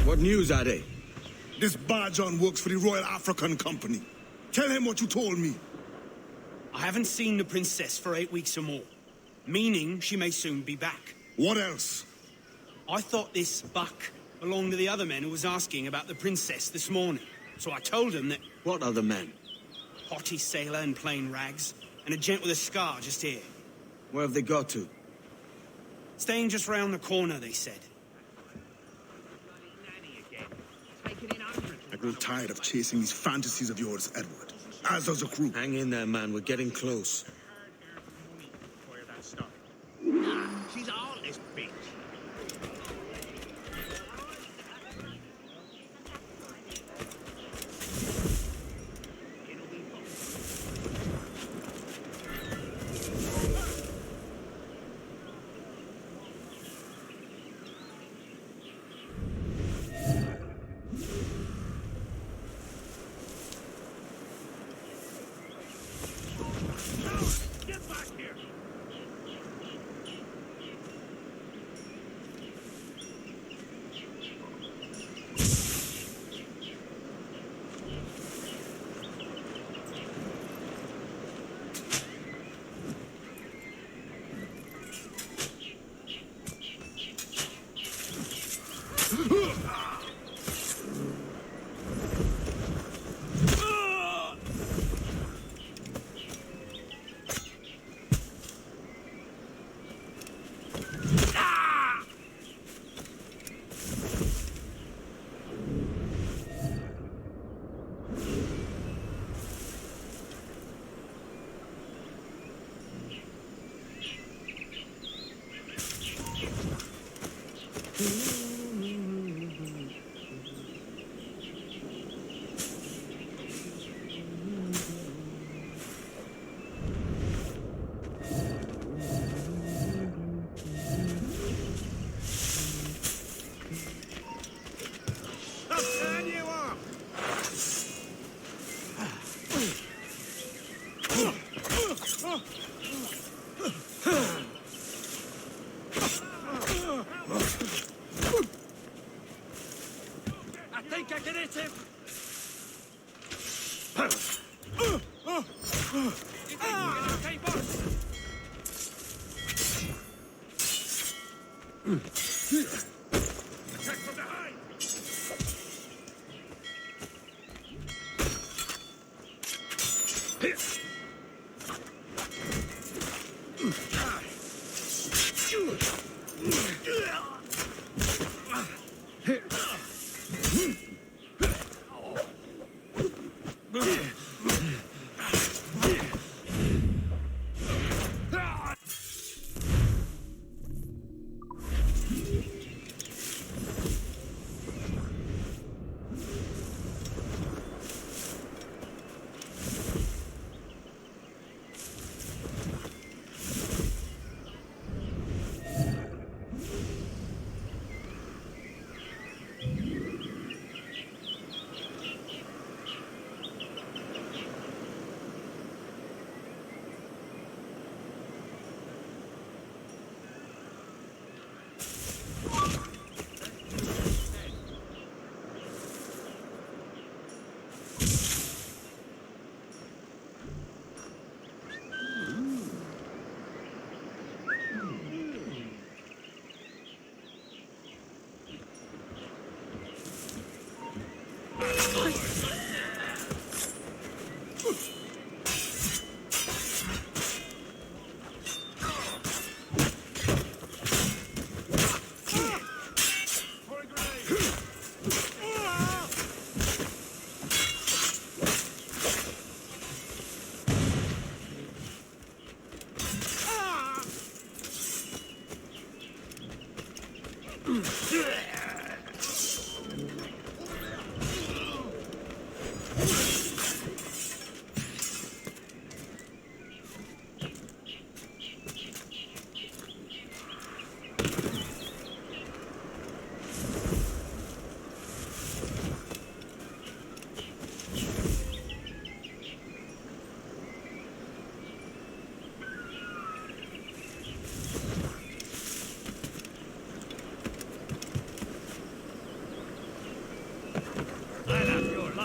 What news are they? This Barjon works for the Royal African Company. Tell him what you told me. I haven't seen the princess for 8 weeks or more, meaning she may soon be back. What else? I thought this buck belonged to the other men who was asking about the princess this morning. So I told him that... What other men? Haughty sailor in plain rags, and a gent with a scar just here. Where have they got to? Staying just round the corner, they said. I grow tired of chasing these fantasies of yours, Edward. As does the crew. Hang in there, man. We're getting close. She's all this bitch. Get back here! I think I can hit him! You think you're okay, boss? Attack from behind!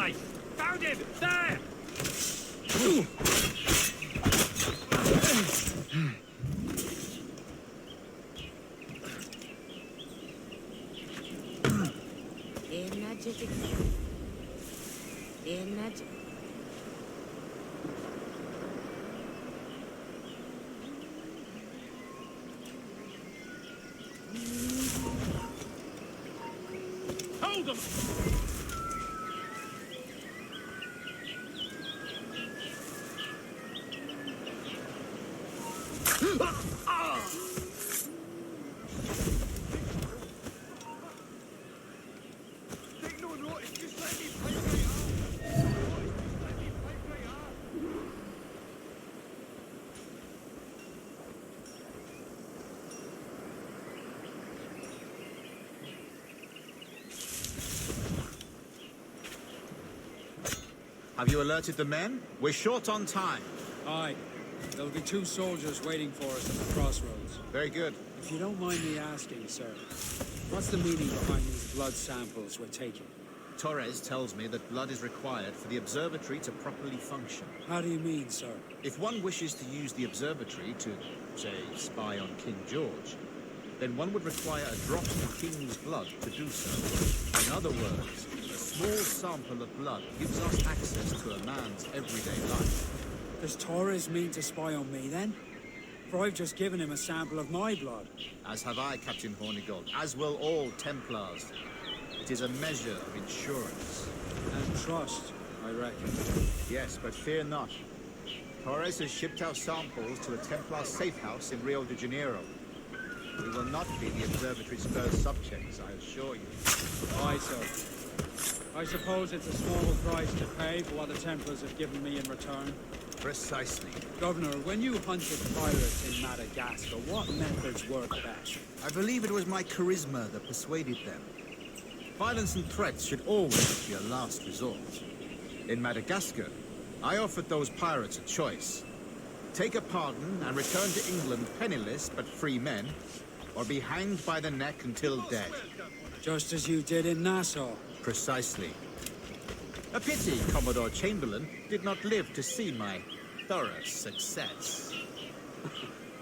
Aye! Found him! There! Hold them! Take no notice, just let me play my Have you alerted the men? We're short on time. Aye. There'll be 2 soldiers waiting for us at the crossroads. Very good. If you don't mind me asking, sir, what's the meaning behind these blood samples we're taking? Torres tells me that blood is required for the observatory to properly function. How do you mean, sir? If one wishes to use the observatory to, say, spy on King George, then one would require a drop of the King's blood to do so. In other words, a small sample of blood gives us access to a man's everyday life. Does Torres mean to spy on me, then? For I've just given him a sample of my blood. As have I, Captain Hornigold, as will all Templars. It is a measure of insurance. And trust, I reckon. Yes, but fear not. Torres has shipped our samples to a Templar safe house in Rio de Janeiro. We will not be the observatory's first subjects, I assure you. Aye, sir. I suppose it's a small price to pay for what the Templars have given me in return. Precisely. Governor, when you hunted pirates in Madagascar, what methods worked best? I believe it was my charisma that persuaded them. Violence and threats should always be a last resort. In Madagascar, I offered those pirates a choice. Take a pardon and return to England penniless but free men, or be hanged by the neck until dead. Just as you did in Nassau. Precisely. A pity Commodore Chamberlain did not live to see my thorough success.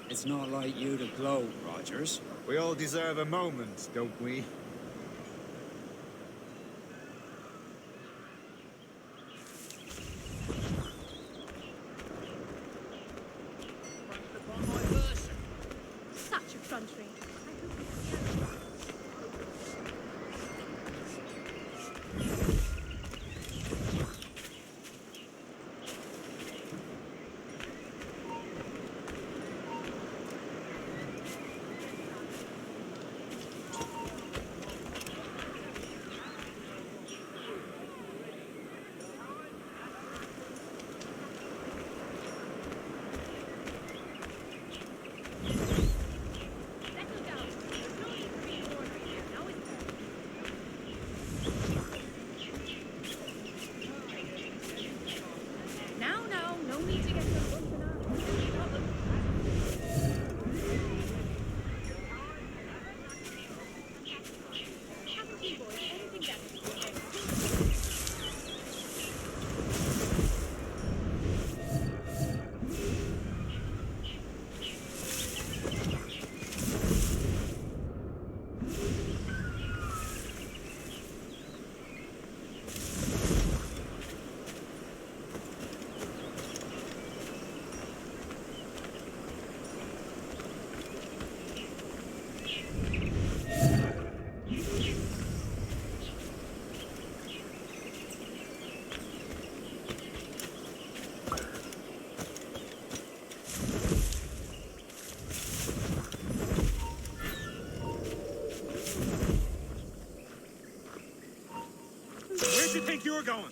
It's not like you to gloat, Rogers. We all deserve a moment, don't we? Such effrontery. Where do you think you were going?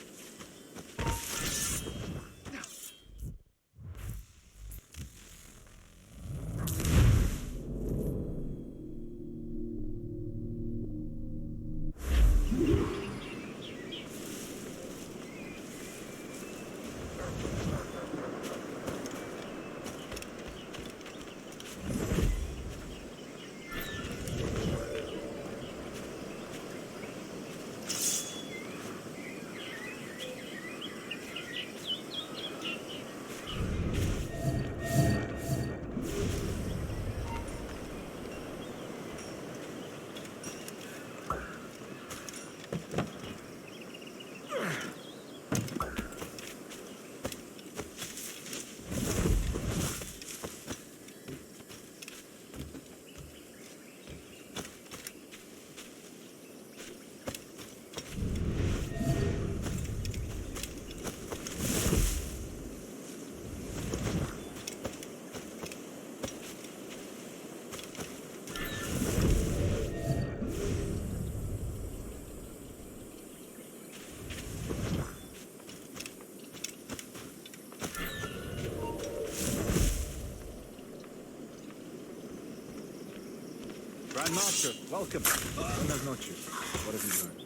Grand Master, welcome. Buenas noches. What have you learned?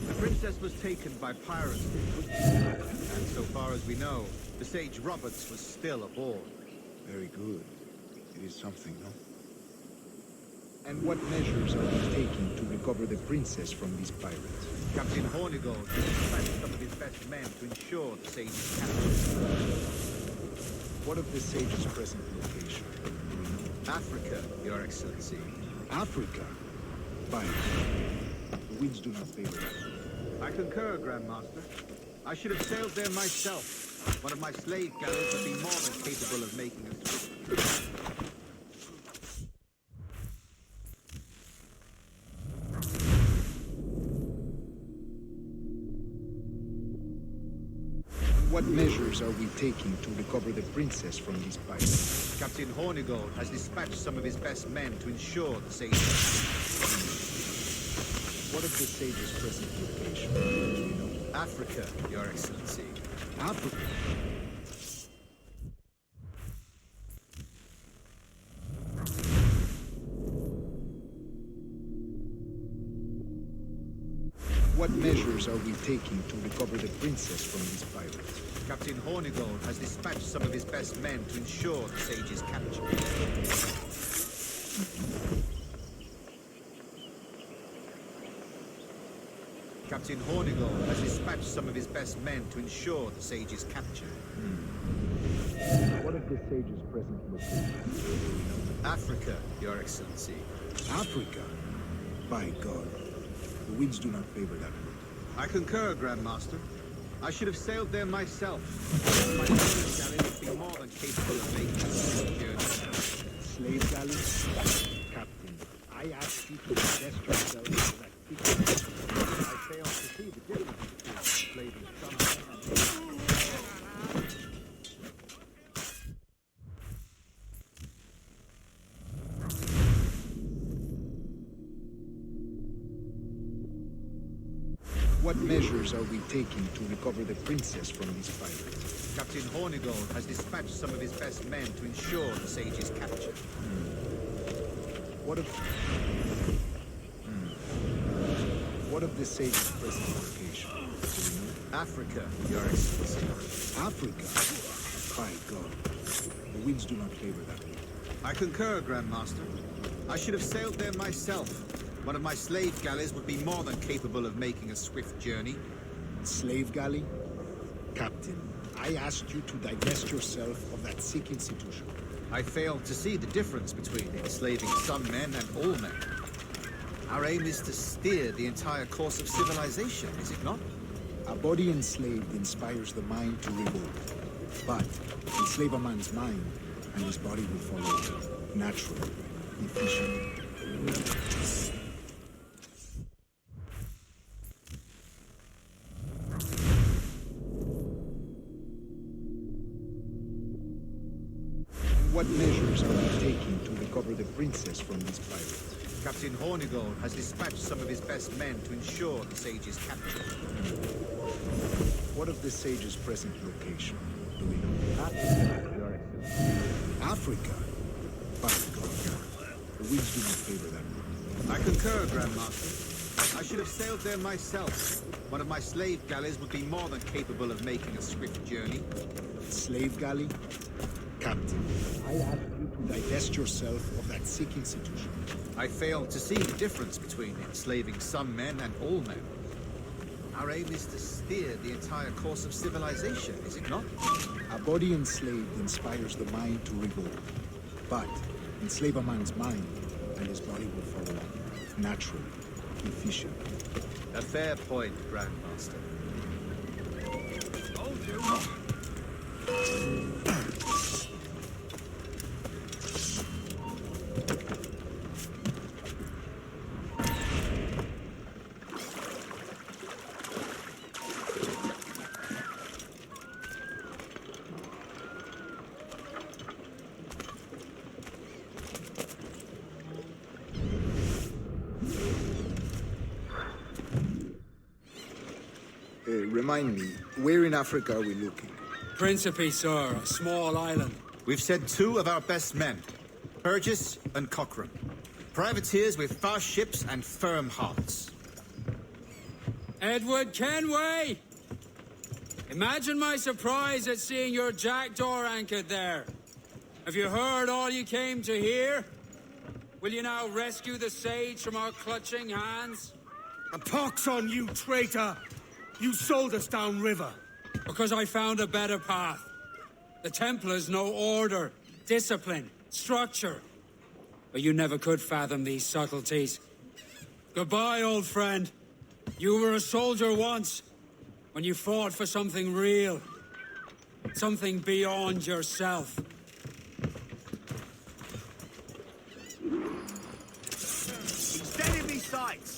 The princess was taken by pirates, and so far as we know, the Sage Roberts was still aboard. Very good. It is something, no? And what measures are you taking to recover the princess from these pirates? Captain Hornigold has dispatched some of his best men to ensure the Sage's capture. What of the Sage's present location? Africa, Your Excellency. Africa? By the winds do not favor that. I concur, Grand Master. I should have sailed there myself. One of my slave galleys would be more than capable of making a swift. What measures are we taking to recover the princess from these pirates? Captain Hornigold has dispatched some of his best men to ensure the Sage's. What of the Sage's present location? Do you know? Africa, Your Excellency. Africa? What measures are we taking to recover the princess from these pirates? Captain Hornigold has dispatched some of his best men to ensure the Sage's capture. Captain Hornigold has dispatched some of his best men to ensure the Sage's capture. What of the Sage's present location? Africa, Your Excellency. Africa? By God. The winds do not favor that route. I concur, Grand Master. I should have sailed there myself. My slave galley would be more than capable of making this journey. Slave galley? Captain, I ask you to invest yourself in that secret. I fail to see the difference between enslaving some men and What measures are we taking to recover the princess from these pirates? Captain Hornigold has dispatched some of his best men to ensure the Sage's capture. What of... What of the Sage's present location? Do you know? Africa, Your Excellency. Africa? By God. The winds do not favor that route. I concur, Grand Master. I should have sailed there myself. One of my slave galleys would be more than capable of making a swift journey. Slave galley? Captain, I asked you to divest yourself of that sick institution. I failed to see the difference between enslaving some men and all men. Our aim is to steer the entire course of civilization, is it not? A body enslaved inspires the mind to revolt. But enslave a man's mind, and his body will follow naturally, efficiently. What measures are we taking to recover the princess from these pirates? Captain Hornigold has dispatched some of his best men to ensure the Sage's capture. What of the Sage's present location? Do we know? Africa, Your Excellency. Africa? By God, the winds do not favor that route. I concur, Grand Master. I should have sailed there myself. One of my slave galleys would be more than capable of making a swift journey. Slave galley? Captain, I ask you to divest yourself of that sick institution. I failed to see the difference between enslaving some men and all men. Our aim is to steer the entire course of civilization, is it not? A body enslaved inspires the mind to revolt. But enslave a man's mind, and his body will follow naturally, efficiently. A fair point, Grand Master. Remind me, where in Africa are we looking? Principe, sir, a small island. We've sent two of our best men, Burgess and Cochrane. Privateers with fast ships and firm hearts. Edward Kenway! Imagine my surprise at seeing your jackdaw anchored there. Have you heard all you came to hear? Will you now rescue the sage from our clutching hands? A pox on you, traitor! You sold us downriver. Because I found a better path. The Templars know order, discipline, structure. But you never could fathom these subtleties. Goodbye, old friend. You were a soldier once, when you fought for something real. Something beyond yourself. Steady these sights!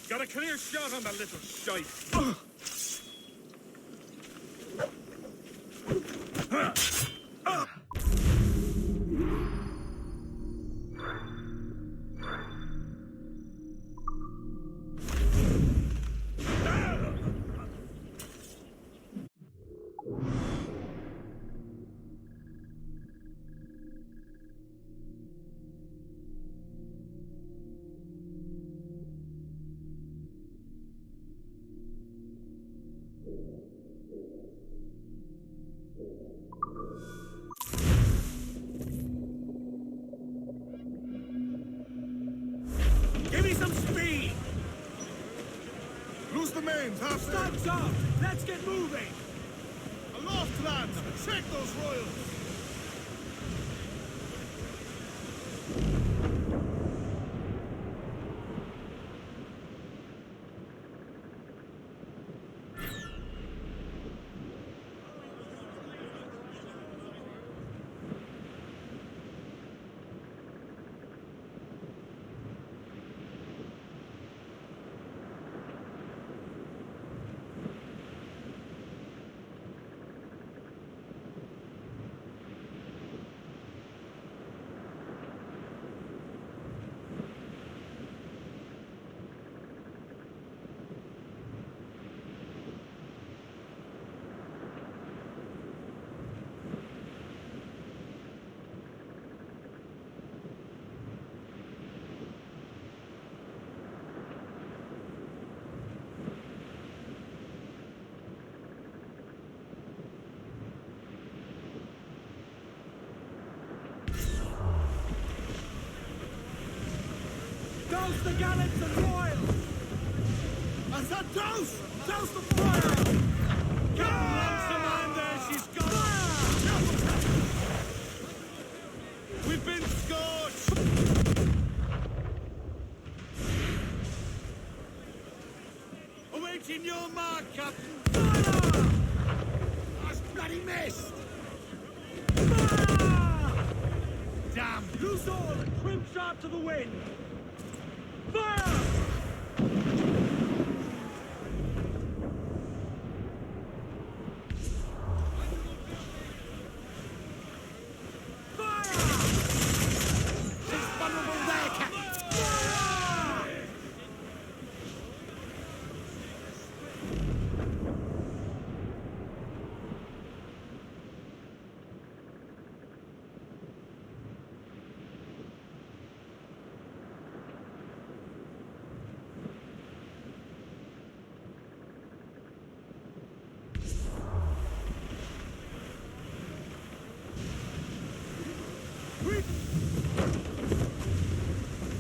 Got a clear shot on that little shite. Give me some speed! Loose the mains, half Stag's up! Let's get moving! Aloft, lads! Check those royals! Douse the gallants and royals! I said douse! Douse the fire! Come on, Commander! She's In your mark, Captain! Fire! That's bloody missed! Fire! Damn! Loose all and trim sharp to the wind! Fire!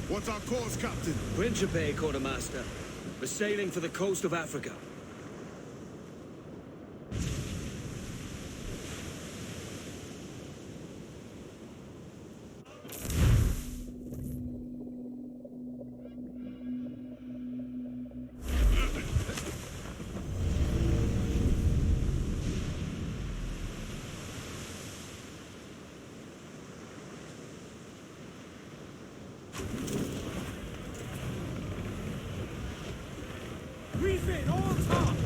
What's our course, Captain? Principe, Quartermaster. We're sailing for the coast of Africa. Refit all tops!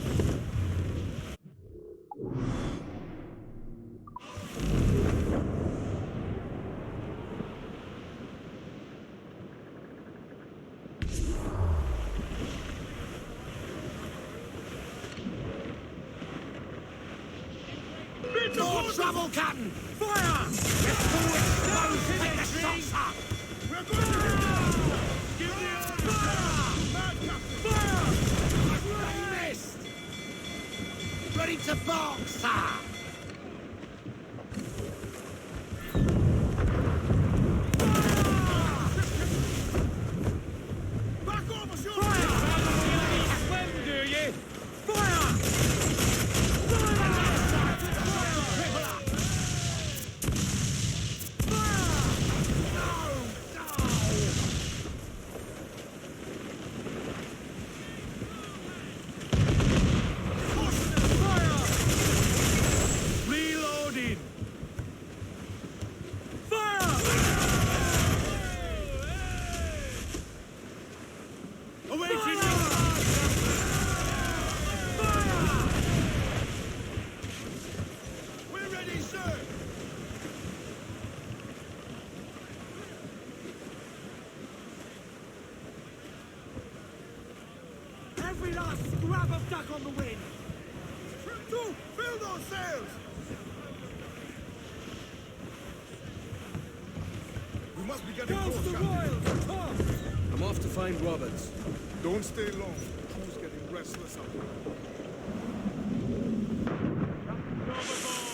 More trouble, Captain! Fire! Get forward! Take the shots up! We're going to Give me a Mad Captain! fire! Bloody missed! Ready to box, sir! Back off, monsieur! Swim, do you? Fire! Reloading! Fire! Awaiting We're ready, sir! every last scrap of duck on the wind! Two, fill those sails! We must be getting Goes close, the Captain. royals! Toss! I'm off to find Roberts. Don't stay long. Crew's getting restless up here. Overboard!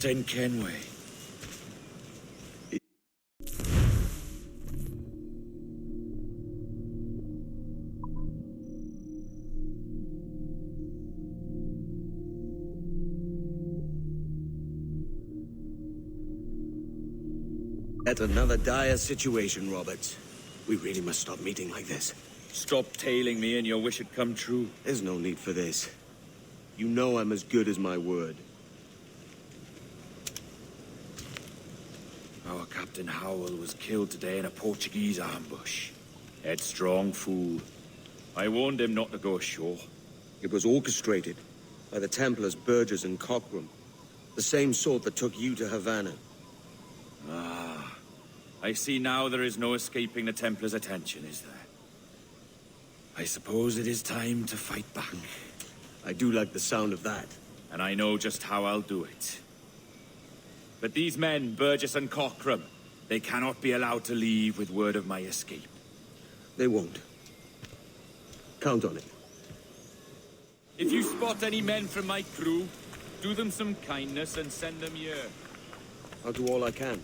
Captain Kenway. At another dire situation, Roberts. We really must stop meeting like this. Stop tailing me and your wish had come true. There's no need for this. You know I'm as good as my word. Our Captain Howell was killed today in a Portuguese ambush. Headstrong fool. I warned him not to go ashore. It was orchestrated by the Templars Burgess and Cockram. The same sort that took you to Havana. Ah, I see now there is no escaping the Templars' attention, is there? I suppose it is time to fight back. I do like the sound of that. And I know just how I'll do it. But these men, Burgess and Cockram, they cannot be allowed to leave with word of my escape. They won't. Count on it. If you spot any men from my crew, do them some kindness and send them here. I'll do all I can.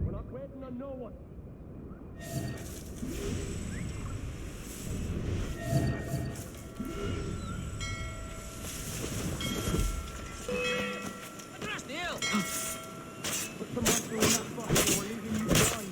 We're not waiting on no one. Put the monster in that box or we're leaving you behind.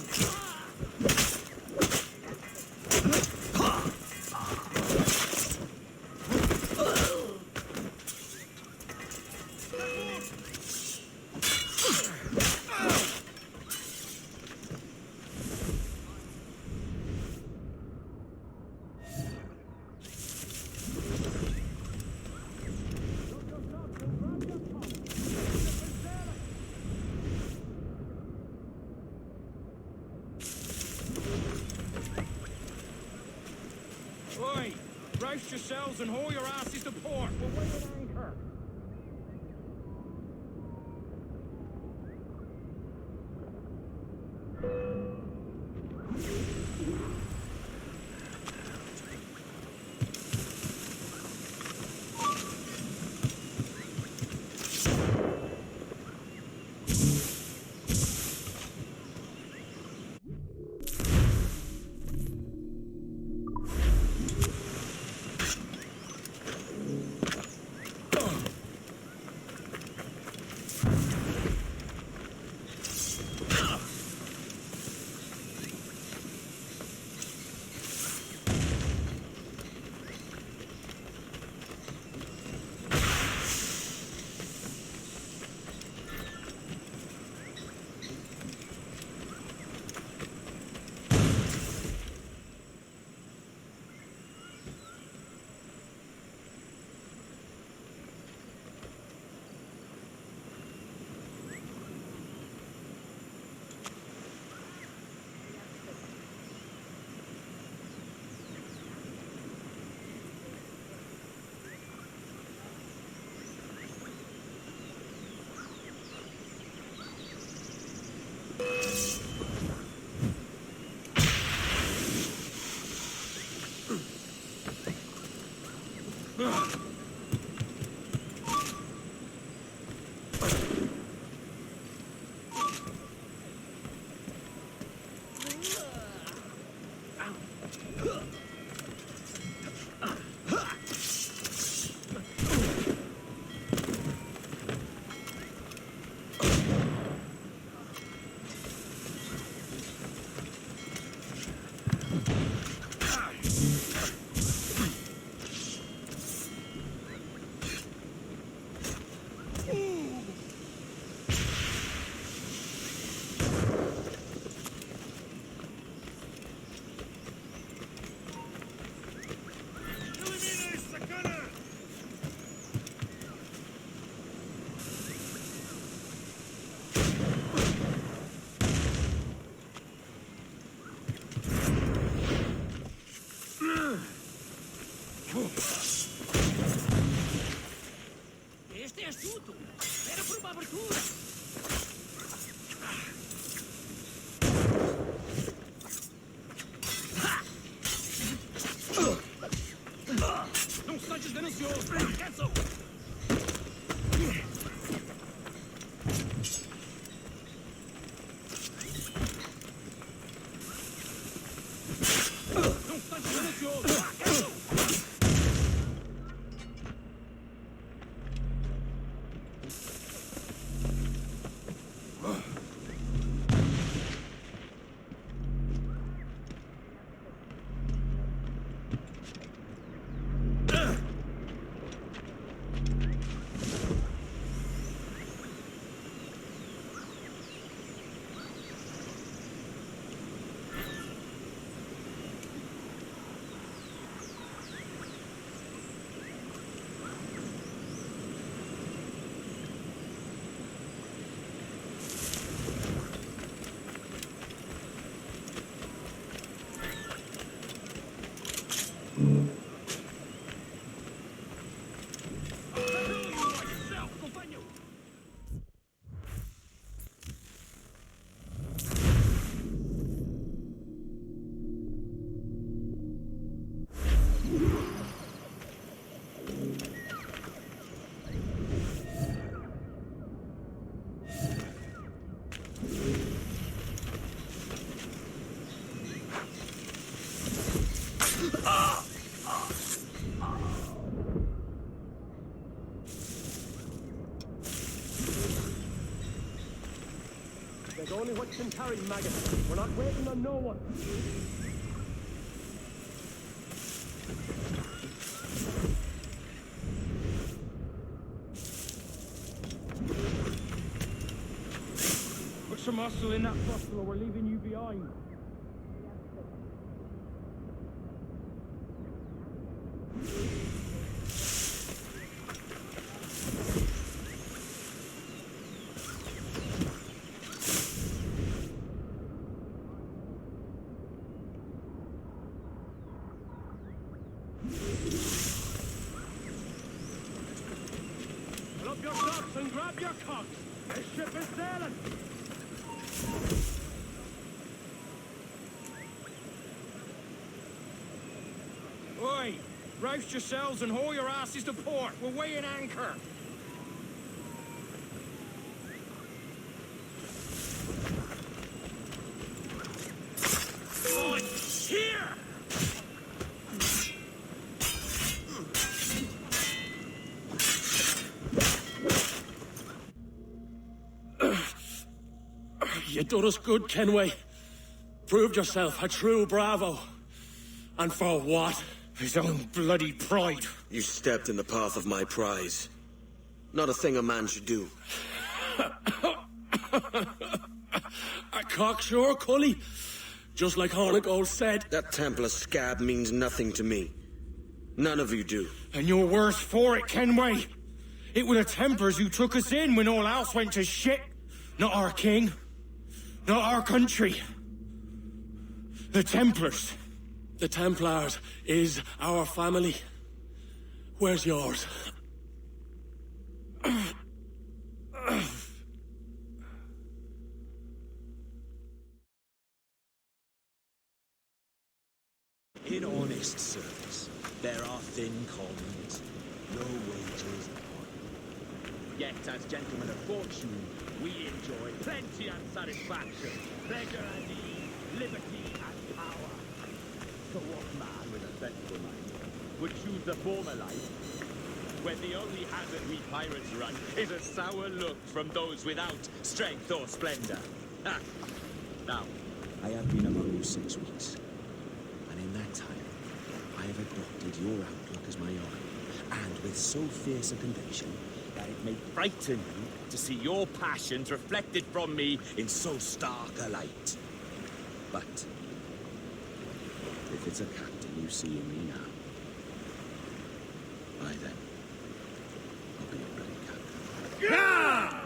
Oi! Roust yourselves and haul your asses to port. We're weighing anchor. Este é astuto. Era por uma abertura. Não sejas ganancioso. Cancel. Não sejas ganancioso. Cancel. There's only what can carry, maggot. We're not waiting on no one. Put some muscle in that throttle or we're leaving you behind. Pull up your socks and grab your cocks. This ship is sailing. Oi! Roust yourselves and haul your asses to port. We're weighing anchor. Oi! Here! You done us good, Kenway. Proved yourself a true bravo. And for what? His own bloody pride. You stepped in the path of my prize. Not a thing a man should do. A cocksure, Cully. Just like Hornigold said. That Templar scab means nothing to me. None of you do. And you're worse for it, Kenway. It were the Templars who took us in when all else went to shit. Not our king. Not our country. The Templars. The Templars is our family. Where's yours? In honest service, there are thin commons, no wages upon. Yet, as gentlemen of fortune, we enjoy plenty and satisfaction, pleasure and ease, liberty and power. So what man with a sensible mind would choose the former life, when the only hazard we pirates run is a sour look from those without strength or splendor? Ha! Now, I have been among you 6 weeks. And in that time, I have adopted your outlook as my own, and with so fierce a conviction that it may frighten you to see your passions reflected from me in so stark a light. But if it's a captain you see in me now, why then, I'll be your bloody captain. Yeah!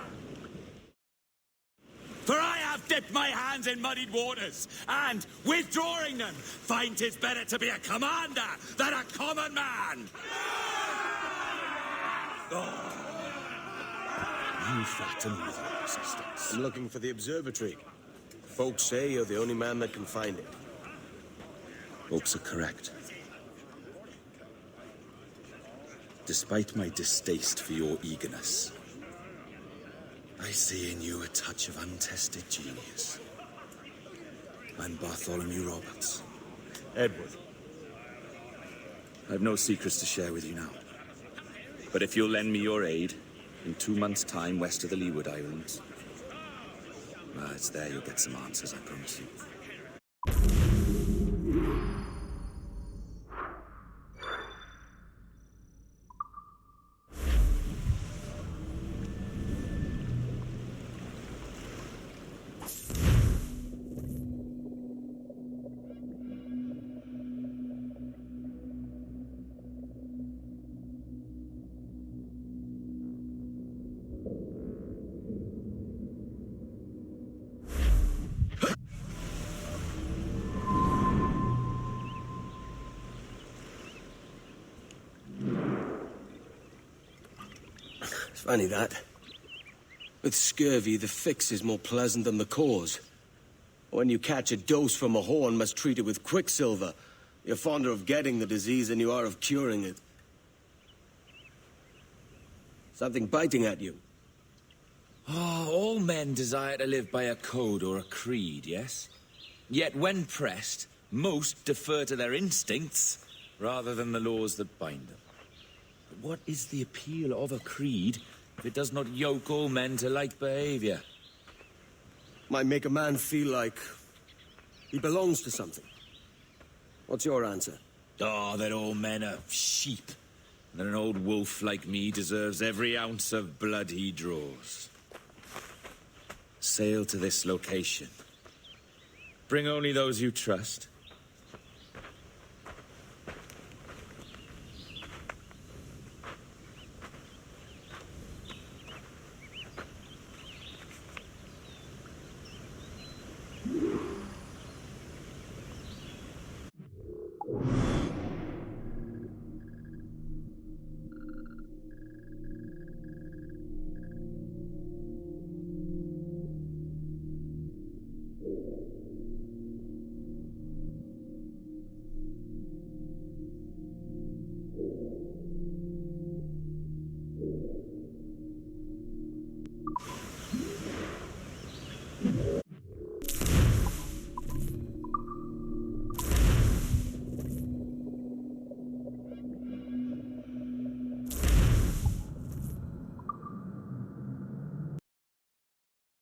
For I have dipped my hands in muddied waters, and, withdrawing them, find 'tis better to be a commander than a common man! Oh. You flatter me with your persistence. I'm looking for the observatory. Folks say you're the only man that can find it. Folks are correct. Despite my distaste for your eagerness, I see in you a touch of untested genius. I'm Bartholomew Roberts. Edward. I've no secrets to share with you now. But if you'll lend me your aid, in 2 months' time west of the Leeward Islands, well, it's there you'll get some answers, I promise you. Funny that. With scurvy, the fix is more pleasant than the cause. When you catch a dose from a horn, must treat it with quicksilver. You're fonder of getting the disease than you are of curing it. Something biting at you. Oh, all men desire to live by a code or a creed, yes? Yet when pressed, most defer to their instincts. rather than the laws that bind them. But what is the appeal of a creed if it does not yoke all men to like behavior? Might make a man feel like he belongs to something. What's your answer? Oh, that all men are sheep, and that an old wolf like me deserves every ounce of blood he draws. Sail to this location. Bring only those you trust.